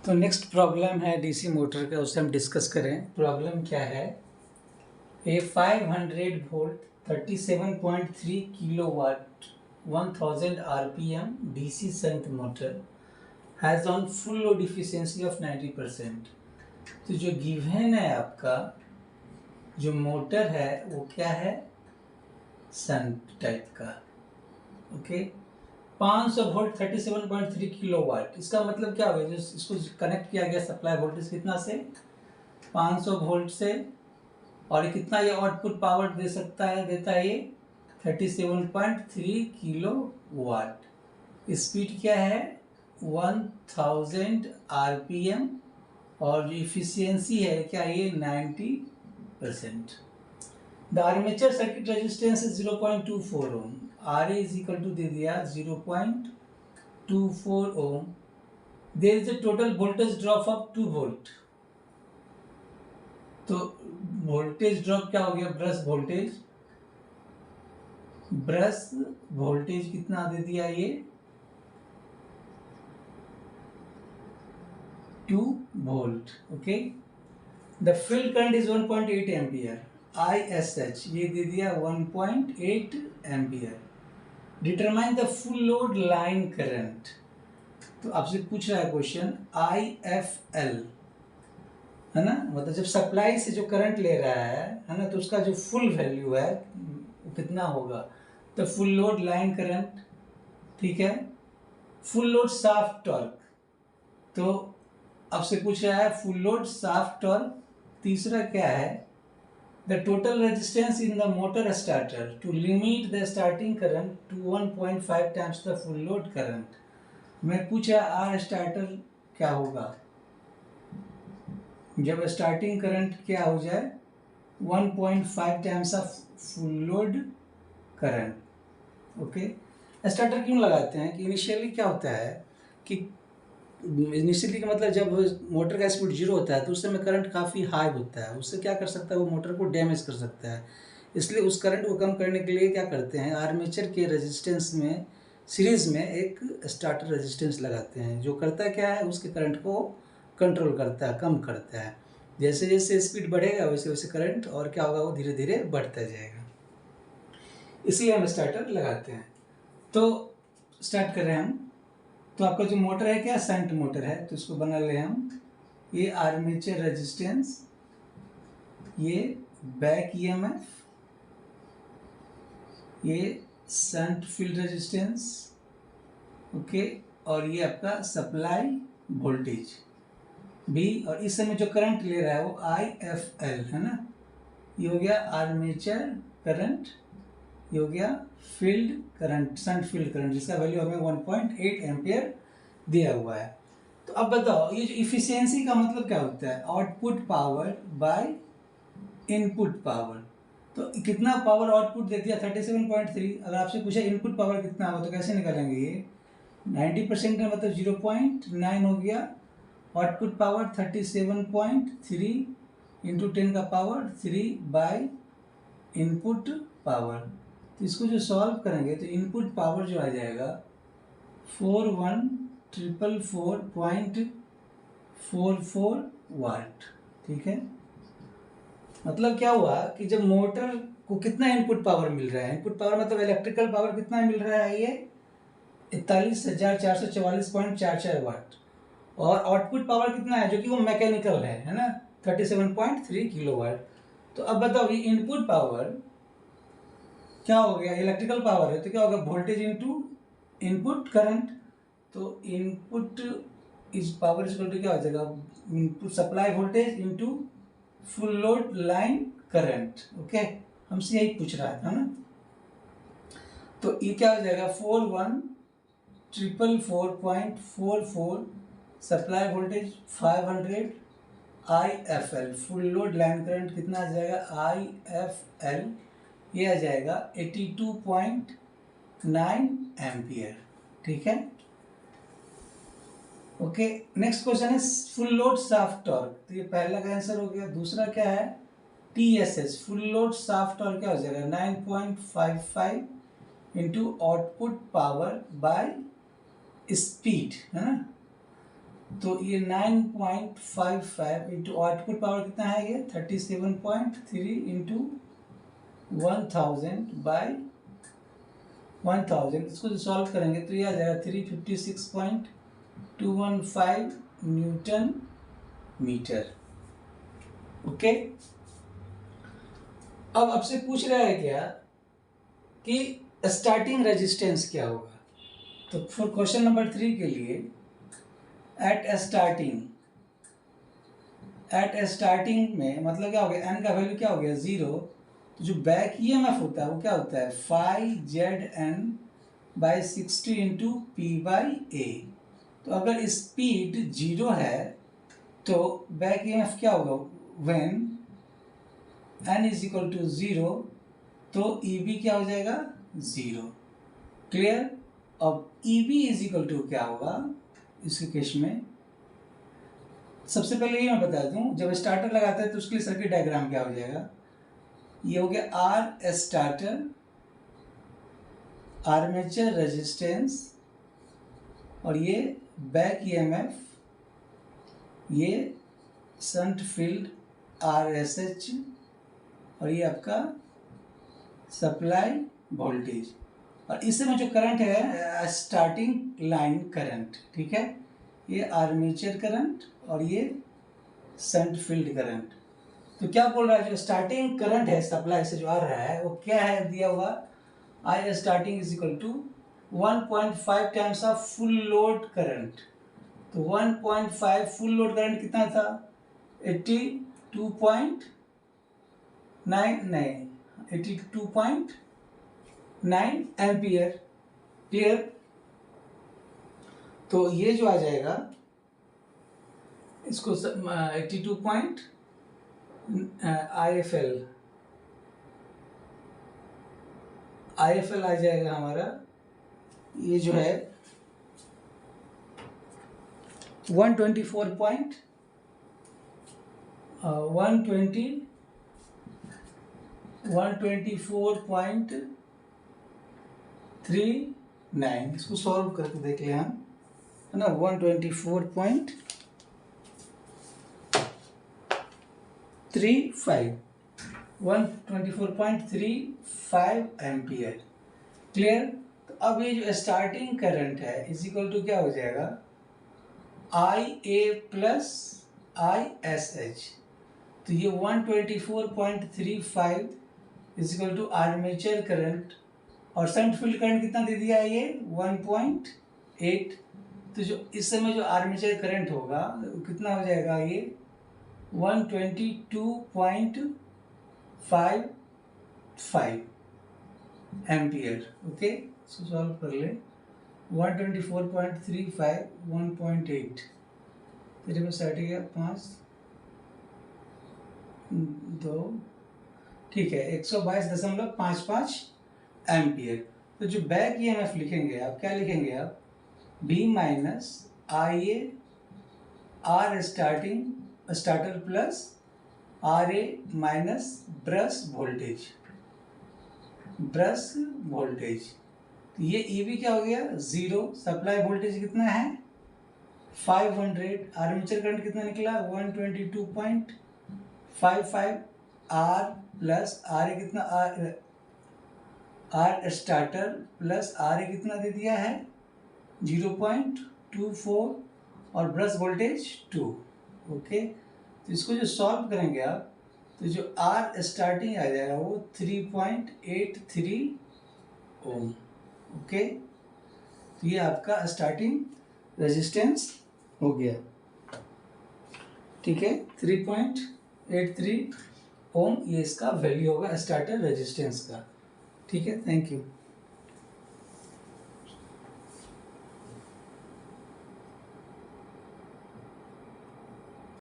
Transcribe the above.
तो next problem है DC motor का, उसे हम डिस्कस करें। प्रॉब्लम क्या है? ए 500 volt 37.3 kilowatt 1000 RPM DC shunt motor has on full load efficiency of 90%। तो जो गिवन है आपका जो मोटर है वो क्या है? शंट टाइप का। ओके, 500 वोल्ट 37.3 किलोवाट, इसका मतलब क्या होगा? जो इसको कनेक्ट किया गया सप्लाई वोल्टेज कितना से? 500 वोल्ट से, और कितना ये आउटपुट पावर दे सकता है? देता है ये 37.3 किलोवाट। स्पीड क्या है? 1000 आरपीएम, और जो इफिशियंसी है क्या? ये 90%। The armature circuit resistance is 0.24 ohm. R A is equal to दे दिया 0.24 ohm. There is a total voltage drop of 2 volt. तो वोल्टेज ड्रॉप क्या हो गया? ब्रश वोल्टेज कितना दे दिया? ये 2 volt. Okay, the field current is 1.8 ampere. ISH ये दे दिया 1.8 ampere. Determine the full load line current. तो आपसे पूछ रहा है क्वेश्चन IFL, है ना? मतलब जब सप्लाई से जो करंट ले रहा है ना, तो उसका जो फुल वैल्यू है वो कितना होगा? तो फुल लोड लाइन करंट, ठीक है। फुल लोड शाफ्ट टॉर्क, तो आपसे पूछ रहा है फुल लोड शाफ्ट टॉर्क। तीसरा क्या है? The total resistance in the motor starter to limit the starting current to 1.5 times the full load current. मैं पूछा आर स्टार्टर क्या होगा जब स्टार्टिंग करंट क्या हो जाए? 1.5 times of full load current. Okay, starter क्यों लगाते हैं? कि इनिशियली क्या होता है कि इनिशियली का मतलब जब मोटर का स्पीड 0 होता है तो उस समय करंट काफ़ी हाई होता है, उससे क्या कर सकता है? वो मोटर को डैमेज कर सकता है। इसलिए उस करंट को कम करने के लिए क्या करते हैं? आर्मेचर के रेजिस्टेंस में सीरीज में एक स्टार्टर रेजिस्टेंस लगाते हैं, जो करता क्या है? उसके करंट को कंट्रोल करता है, कम करता है। जैसे जैसे स्पीड बढ़ेगा वैसे वैसे करंट और क्या होगा? वो धीरे धीरे बढ़ता जाएगा, इसलिए हम स्टार्टर लगाते हैं। तो स्टार्ट कर रहे हैं हम। तो आपका जो मोटर है क्या? शंट मोटर है, तो इसको बना ले हम। ये आर्मेचर रेजिस्टेंस, ये बैक ईएमएफ, ये शंट फील्ड रेजिस्टेंस, ओके, और ये आपका सप्लाई वोल्टेज भी, और इस समय जो करंट ले रहा है वो IFL है ना। ये हो गया आर्मेचर करंट, ये हो गया field current, shunt field current, जिसका वैल्यू हमें 1.8 एम्पियर दिया हुआ है। तो अब बताओ ये जो इफिशियंसी का मतलब क्या होता है? Output power by input power. तो कितना पावर आउटपुट दे दिया? 37.3। अगर आपसे पूछा इनपुट पावर कितना होगा तो कैसे निकालेंगे? ये 90% का मतलब 0.9 हो गया। आउटपुट पावर 37.3 इंटू 10 का पावर 3 बाय इनपुट पावर। तो इसको जो सॉल्व करेंगे तो इनपुट पावर जो आ जाएगा 41,444.44 वाट। ठीक है, मतलब क्या हुआ कि जब मोटर को कितना इनपुट पावर मिल रहा है? इनपुट पावर मतलब इलेक्ट्रिकल पावर कितना मिल रहा है? ये 41,444.44 वाट। और आउटपुट पावर कितना है? जो कि वो मैकेनिकल है ना, 37.3 किलोवाट। तो अब बताओ ये इनपुट पावर क्या हो गया? इलेक्ट्रिकल पावर है तो क्या होगा? Voltage into input current. तो input is power equal to क्या हो जाएगा? Input supply voltage into full load line current. Okay, हमसे यही पूछ रहा था ना। तो ये क्या हो जाएगा? 41,444.44 supply voltage 500 IFL, full load line current कितना आ जाएगा? IFL ये आ जाएगा 82.9 एम्पियर। ठीक है, ओके। नेक्स्ट क्वेश्चन है फुल लोड शाफ्ट टॉर्क। तो ये पहला का आंसर हो गया। दूसरा क्या है? TSH, full load shaft torque क्या हो जाएगा? 9.55 into output power by speed, है ना। तो ये 9.55 इंटू आउटपुट पावर कितना है, ये 37.3 इंटू 1000 बाई 1000। इसको जो सॉल्व करेंगे तो ये आ जाएगा 356.215 न्यूटन मीटर। ओके, अब आपसे पूछ रहा है क्या कि स्टार्टिंग रेजिस्टेंस क्या होगा। तो फॉर क्वेश्चन नंबर 3 के लिए एट स्टार्टिंग में मतलब क्या हो गया, एन का वैल्यू क्या हो गया 0। तो जो बैक ईएमएफ होता है वो क्या होता है 5Zn/60 इंटू पी बाई ए। तो अगर स्पीड 0 है तो बैक ईएमएफ क्या होगा, when n is equal to 0 तो EB क्या हो जाएगा 0। क्लियर। अब EB इज इक्वल टू क्या होगा इसके केस में, सबसे पहले ये मैं बता दूं, जब स्टार्टर लगाता है तो उसके लिए सर्किट डायग्राम क्या हो जाएगा, ये हो गया R स्टार्टर, आर्मेचर रेजिस्टेंस, और ये बैक EMF, ये शंट फील्ड RSH, और ये आपका सप्लाई वोल्टेज, और इसमें जो करंट है स्टार्टिंग लाइन करंट, ठीक है, ये आर्मेचर करंट और ये शंट फील्ड करंट। तो क्या बोल रहा है, जो स्टार्टिंग करंट है सप्लाई से जो आ रहा है वो क्या है, दिया हुआ I starting is equal to 1.5 times of full load current. तो 1.5 फुल लोड करंट कितना था 82.9 एम्पियर। क्लियर। तो ये जो आ जाएगा इसको 82 पॉइंट IFL आ जाएगा हमारा, ये जो है 124.39। इसको सॉल्व करके देख लें हम, है ना, 124.35 एम्पियर। क्लियर। तो अब ये जो स्टार्टिंग करंट है इज इक्वल टू क्या हो जाएगा IA प्लस ISH। तो ये 124.35 is equal to armature current, और शंट फील्ड करंट कितना दे दिया है ये 1.8। तो जो इस समय जो आर्मेचर करंट होगा वो कितना हो जाएगा, ये 122.55 एम्पियर। ओके, इसको सॉल्व कर ले, 124.35 1.8, तेरे में सेट गया 5 2, ठीक है, 122.55 एम्पियर। तो जो बैक EMF लिखेंगे आप, क्या लिखेंगे आप, B minus IA R starter plus RA minus brush voltage. तो ये EB क्या हो गया 0, सप्लाई वोल्टेज कितना है 500, आर्मेचर करंट कितना निकला 122.55 R प्लस RA कितना R स्टार्टर प्लस RA कितना दे दिया है 0.24 और ब्रश वोल्टेज 2। ओके, तो इसको जो सॉल्व करेंगे आप तो जो R स्टार्टिंग आ जाएगा वो 3.83 ओम। ओके, तो ये आपका स्टार्टिंग रेजिस्टेंस हो गया, ठीक है, 3.83 ओम ये इसका वैल्यू होगा स्टार्टर रेजिस्टेंस का। ठीक है, थैंक यू।